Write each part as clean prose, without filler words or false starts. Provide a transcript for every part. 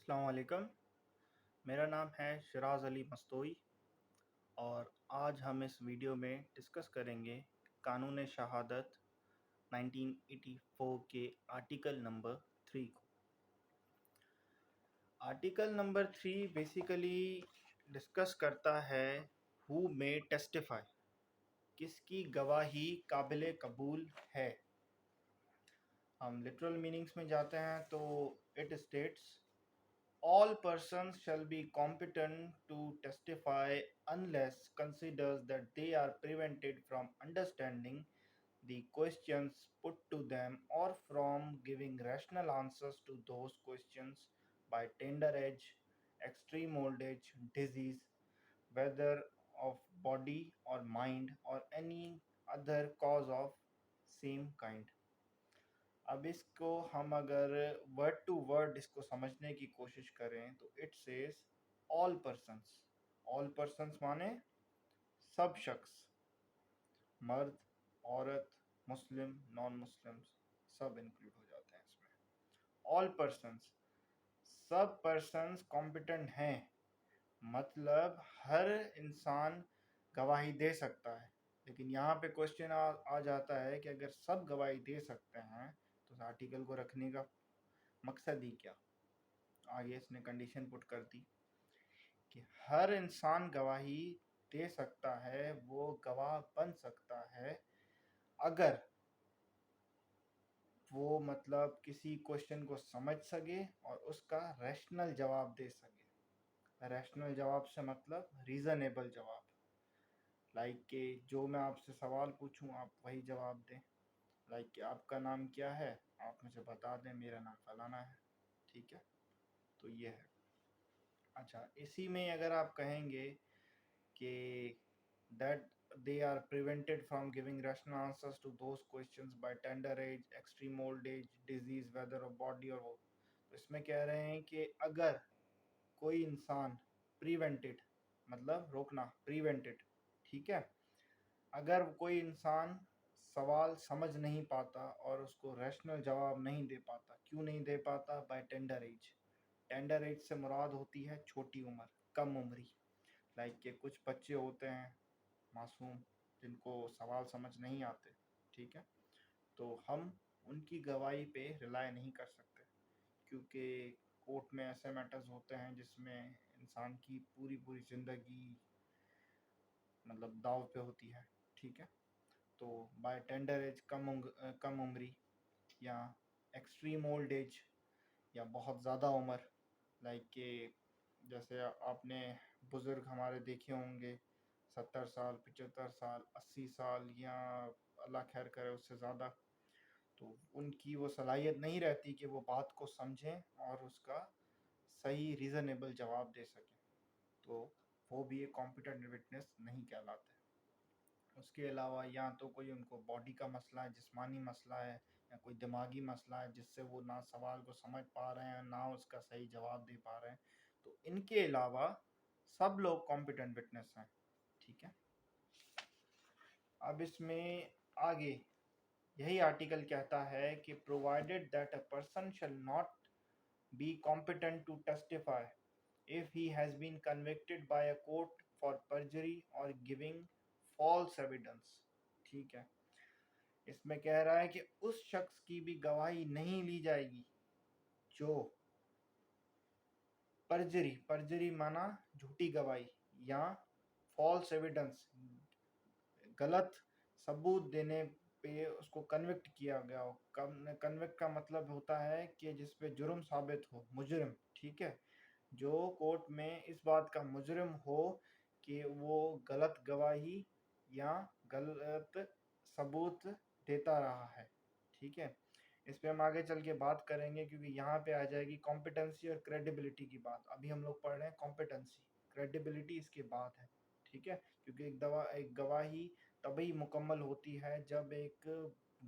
अस्सलाम वालेकुम। मेरा नाम है शिराज़ अली मस्तोई और आज हम इस वीडियो में डिस्कस करेंगे कानून शहादत 1984 के आर्टिकल नंबर 3 को। आर्टिकल नंबर 3 बेसिकली डिस्कस करता है हु मे टेस्टिफाई, किसकी गवाही काबिल कबूल है। हम लिटरल मीनिंग्स में जाते हैं तो it states all persons shall be competent to testify unless considers that they are prevented from understanding the questions put to them or from giving rational answers to those questions by tender age, extreme old age, disease, whether of body or mind or any other cause of same kind। अब इसको हम अगर word to word इसको समझने की कोशिश करें तो it says all persons. All persons माने सब शख्स, मर्द, औरत, मुस्लिम, नॉन मुस्लिम, सब इंक्लूड हो जाते हैं इसमें। ऑल पर्सन्स, सब पर्सन्स कॉम्पिटेंट हैं, मतलब हर इंसान गवाही दे सकता है। लेकिन यहाँ पे क्वेश्चन आ जाता है कि अगर सब गवाही दे सकते हैं तो इस आर्टिकल को रखने का मकसद ही क्या। आगे इसने कंडीशन पुट कर दी कि हर इंसान गवाही दे सकता है, वो गवाह बन सकता है अगर वो मतलब किसी क्वेश्चन को समझ सके और उसका रैशनल जवाब दे सके। रैशनल जवाब से मतलब रीज़नेबल जवाब, लाइक कि जो मैं आपसे सवाल पूछूं आप वही जवाब दें। लाइक कि आपका नाम क्या है, आप मुझे बता दें मेरा नाम फलाना है, ठीक है। तो ये है। अच्छा, इसी में अगर आप कहेंगे कि that they are prevented from giving rational answers to those questions by tender age, extreme old age, disease, whether of body or वो, तो इसमें कह रहे हैं कि अगर कोई इंसान प्रिवेंटेड मतलब रोकना, प्रिवेंटेड, ठीक है। अगर कोई इंसान सवाल समझ नहीं पाता और उसको रैशनल जवाब नहीं दे पाता, क्यों नहीं दे पाता? By tender age. Tender age से मुराद होती है छोटी उम्र, कम उम्री। लाइक के कुछ बच्चे होते हैं मासूम जिनको सवाल समझ नहीं आते, ठीक है। तो हम उनकी गवाही पे रिलाय नहीं कर सकते, क्योंकि कोर्ट में ऐसे मैटर्स होते हैं जिसमें इंसान की पूरी पूरी ज़िंदगी मतलब दाव पे होती है, ठीक है। तो बाय टेंडर एज, कम उम्री, या एक्सट्रीम ओल्ड एज या बहुत ज़्यादा उम्र, लाइक के जैसे आपने बुज़ुर्ग हमारे देखे होंगे 70 साल, 75 साल, 80 साल, या अल्लाह खैर करे उससे ज़्यादा, तो उनकी वो सलाहियत नहीं रहती कि वो बात को समझें और उसका सही रीज़नेबल जवाब दे सकें, तो वो भी एक कॉम्पिटेंट विटनेस नहीं कहलाते। उसके अलावा या तो कोई उनको बॉडी का मसला है, जिस्मानी मसला है, या कोई दिमागी मसला है जिससे वो ना सवाल को समझ पा रहे हैं ना उसका सही जवाब दे पा रहे हैं, तो इनके अलावा सब लोग कॉम्पिटेंट विटनेस हैं, ठीक है। अब इसमें आगे यही आर्टिकल कहता है कि provided that a person shall not be competent to testify if he has been convicted by a court for perjury or giving false evidence, ठीक है। इसमें कह रहा है कि उस शख्स की भी गवाही नहीं ली जाएगी जो परजरी, परजरी माना झूठी गवाही, या फॉल्स एविडेंस गलत सबूत देने पे उसको कन्विक्ट किया गया हो। कन्विक्ट का मतलब होता है कि जिस पे जुर्म साबित हो, मुजरिम, ठीक है। जो कोर्ट में इस बात का मुजरिम हो कि वो गलत गवाही या गलत सबूत देता रहा है, ठीक है। इस पे हम आगे चल के बात करेंगे, क्योंकि यहाँ पे आ जाएगी कॉम्पिटेंसी और क्रेडिबिलिटी की बात। अभी हम लोग पढ़ रहे हैं कॉम्पिटेंसी, क्रेडिबिलिटी इसके बाद है, ठीक है। क्योंकि एक गवाही तभी मुकम्मल होती है जब एक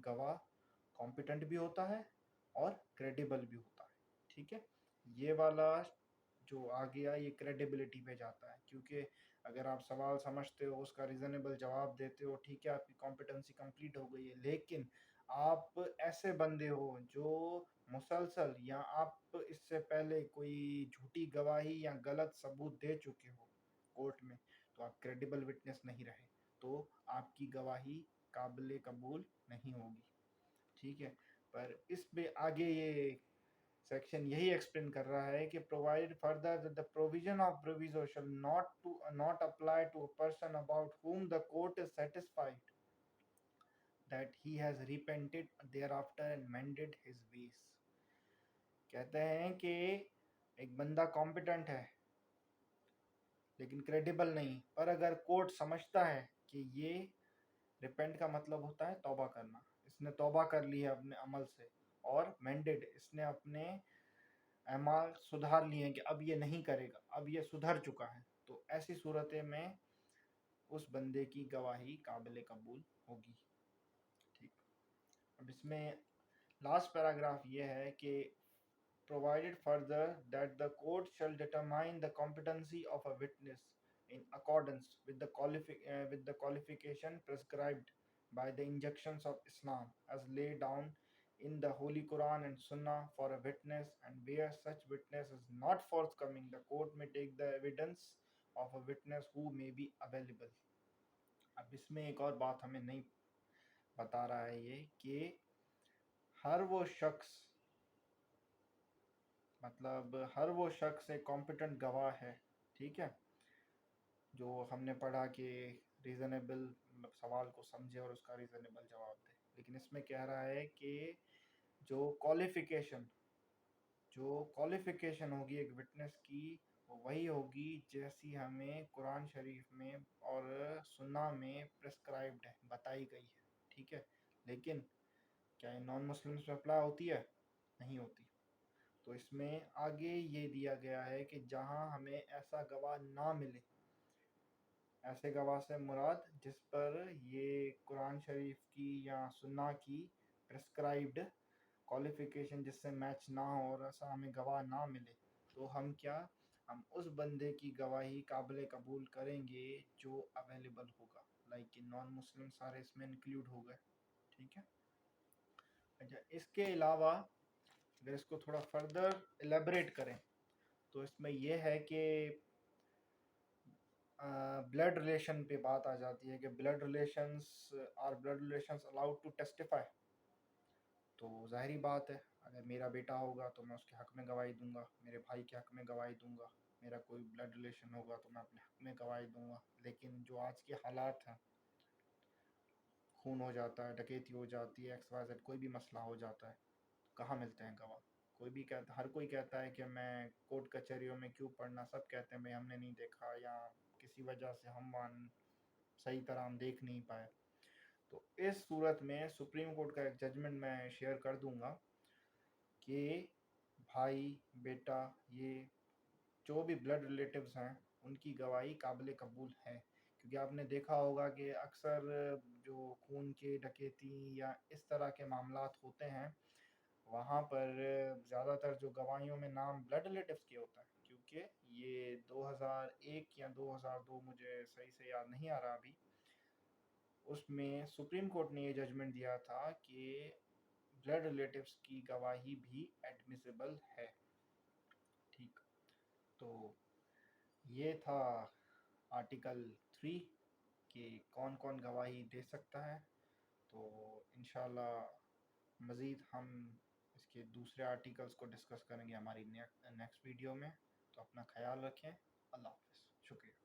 गवाह कॉम्पिटेंट भी होता है और क्रेडिबल भी होता है, ठीक है। ये वाला जो आ गया ये क्रेडिबिलिटी पे जाता है, क्योंकि अगर आप सवाल समझते हो, उसका रीज़नेबल जवाब देते हो, ठीक है, आपकी कॉम्पिटेंसी कंप्लीट हो गई है। लेकिन आप ऐसे बंदे हो जो मुसलसल या आप इससे पहले कोई झूठी गवाही या गलत सबूत दे चुके हो कोर्ट में, तो आप क्रेडिबल विटनेस नहीं रहे, तो आपकी गवाही काबिल कबूल नहीं होगी। ठीक है, पर इस पे आगे ये सेक्शन यही एक्सप्लेन कर रहा है कि provide further that the provision of proviso shall not apply to a person about whom the court is satisfied that he has repented thereafter and mended his ways। कहते हैं कि एक बंदा कॉम्पिटेंट है लेकिन क्रेडिबल नहीं, पर अगर कोर्ट समझता है कि ये रिपेंट का मतलब होता है तौबा करना, इसने तौबा कर ली है अपने अमल से, और मेंडेड, इसने अपने अमाल सुधार लिए हैं कि अब ये नहीं करेगा, अब ये सुधर चुका है, तो ऐसी सूरतें में उस बंदे की गवाही काबिल कबूल होगी। ठीक, अब इसमें लास्ट पैराग्राफ ये है कि provided further that the court shall determine the competency of a witness in accordance with the qualification prescribed by the injunctions of Islam as laid down in the Holy Quran and Sunnah for a witness, and where such witness is not forthcoming, the court may take the evidence of a witness who may be available। अब इसमें एक और बात हमें नहीं बता रहा है ये कि हर वो शख्स, मतलब हर वो शख्स एक कॉम्पिटेंट गवाह है, ठीक है, जो हमने पढ़ा कि रीज़नेबल मतलब सवाल को समझे और उसका रीज़नेबल जवाब दे। लेकिन इसमें कह रहा है कि जो क्वालिफ़िकेशन होगी एक विटनेस की, वो वही होगी जैसी हमें कुरान शरीफ में और सुन्ना में प्रेस्क्राइब्ड है, बताई गई है। ठीक है, लेकिन क्या ये नॉन मुस्लिम्स में अप्लाई होती है? नहीं होती। तो इसमें आगे ये दिया गया है कि जहाँ हमें ऐसा गवाह ना मिले, ऐसे गवाह से मुराद जिस पर ये कुरान शरीफ की या सुन्ना की प्रेस्क्राइब्ड क्वालिफिकेशन जिससे मैच ना हो और ऐसा हमें गवाह ना मिले, तो हम उस बंदे की गवाही काबिल कबूल करेंगे जो अवेलेबल होगा। लाइक कि नॉन मुस्लिम सारे इसमें इंक्लूड हो गए। ठीक है, अच्छा, इसके अलावा अगर इसको थोड़ा फर्दर एलेबरेट करें तो इसमें यह है कि ब्लड रिलेशन पे बात आ जाती है कि blood relations allowed to testify. तो जाहिर बात है, अगर मेरा बेटा होगा तो मैं उसके हक में गवाही दूंगा, मेरे भाई के हक में गवाही दूंगा, मेरा कोई ब्लड रिलेशन होगा तो मैं अपने हक में गवाही दूंगा। लेकिन जो आज के हालात हैं, खून हो जाता है, डकैती हो जाती है, XYZ कोई भी मसला हो जाता है, कहाँ मिलते हैं गवाह? हर कोई कहता है कि मैं कोर्ट कचहरियों में क्यों पढ़ना, सब कहते हैं भाई हमने नहीं देखा, या किसी वजह से सही तरह हम देख नहीं पाए। तो इस सूरत में सुप्रीम कोर्ट का एक जजमेंट मैं शेयर कर दूंगा कि भाई बेटा, ये जो भी ब्लड रिलेटिव्स हैं उनकी गवाही काबिल कबूल है, क्योंकि आपने देखा होगा कि अक्सर जो खून के डकैती या इस तरह के मामलात होते हैं, वहाँ पर ज़्यादातर जो गवाहियों में नाम ब्लड रिलेटिव्स के होता है, क्योंकि ये 2001 या 2002, मुझे सही से याद नहीं आ रहा अभी, उसमें सुप्रीम कोर्ट ने ये जजमेंट दिया था कि ब्लड रिलेटिव्स की गवाही भी एडमिसिबल है। ठीक, तो ये था आर्टिकल 3 कि कौन कौन गवाही दे सकता है। तो इंशाल्लाह मज़ीद हम इसके दूसरे आर्टिकल्स को डिस्कस करेंगे हमारी नेक्स्ट वीडियो में। तो अपना ख्याल रखें। अल्लाह हाफ़िज़, शुक्रिया।